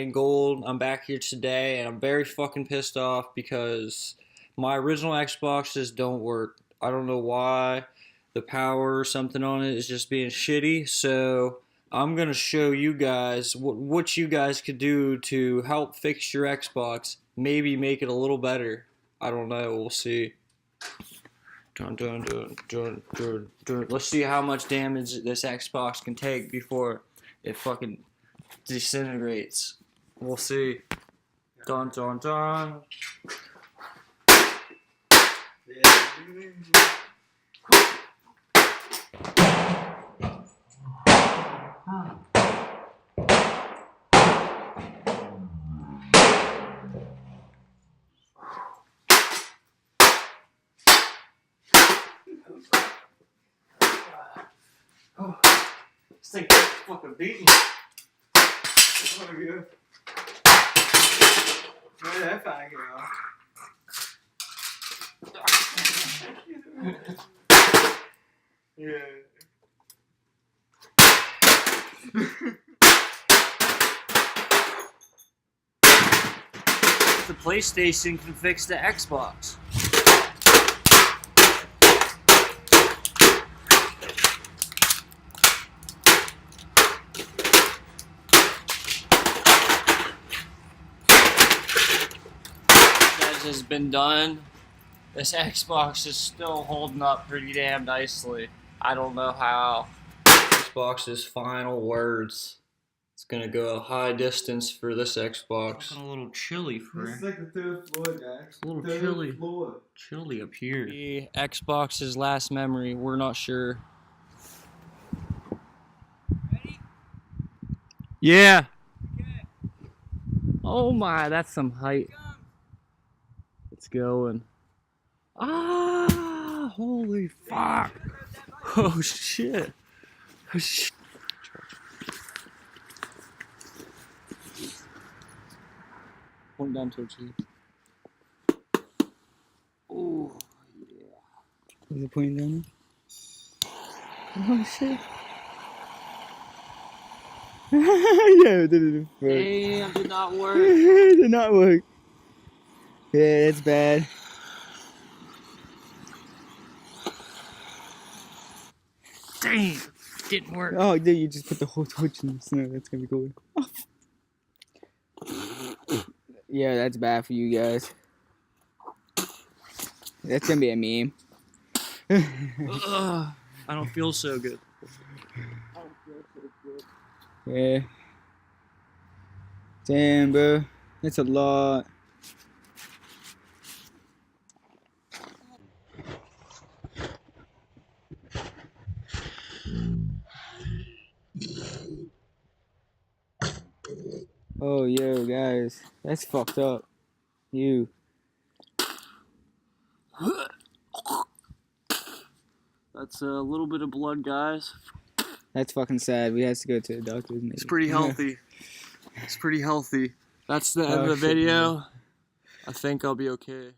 and gold. I'm back here today, and I'm very fucking pissed off because my original Xboxes don't work. I don't know why. The power or something on it is just being shitty. So I'm gonna show you guys what you guys could do to help fix your Xbox. Maybe make it a little better. I don't know. We'll see. Let's see how much damage this Xbox can take before it fucking disintegrates. We'll see. Dun dun dun. Oh, this thing is fucking beating. Oh, yeah. Where did that fire go? Yeah. The PlayStation can fix the Xbox. Has been done. This Xbox is still holding up pretty damn nicely. I don't know how. Xbox's final words. It's gonna go a high distance for this Xbox. It's a little chilly for it. It's like the third floor, guys. It's a little third chilly. Floor. Chilly up here. The Xbox's last memory. We're not sure. Ready? Yeah. Okay. Oh my, that's some height. It's going. Ah, holy fuck. Oh shit. Oh shit. Point down towards you. Oh, yeah. Is it pointing down? Oh shit. Yeah, it didn't work. Damn, did not work. It did not work. Yeah, it's bad. Damn, didn't work. Oh, dude, you just put the whole torch in the snow. That's gonna be cool. Yeah, that's bad for you guys. That's gonna be a meme. I don't feel so good. Yeah. Damn, bro. That's a lot. Oh, yo, guys. That's fucked up. You. That's a little bit of blood, guys. That's fucking sad. We have to go to the doctor. Maybe. It's pretty healthy. It's pretty healthy. That's the end of the shit, video. I think I'll be okay.